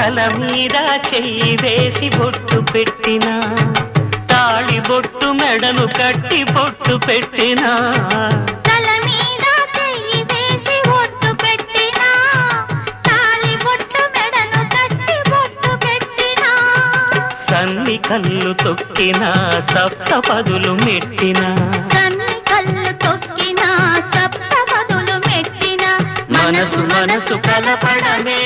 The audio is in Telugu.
తల మీద చెయ్యి వేసి బొట్టు పెట్టినా తాళి బొట్టు మెడను కట్టి బొట్టు పెట్టినా తల మీద చెయ్యి వేసి బొట్టు పెట్టినా తాళి బొట్టు మెడను కట్టి బొట్టు పెట్టినా సన్ని కళ్ళు తొక్కినా సప్తపదులు మెట్టినా సన్ని కళ్ళు తొక్కినా సప్తపదులు మెట్టినా మనసు మనసు కలపడమే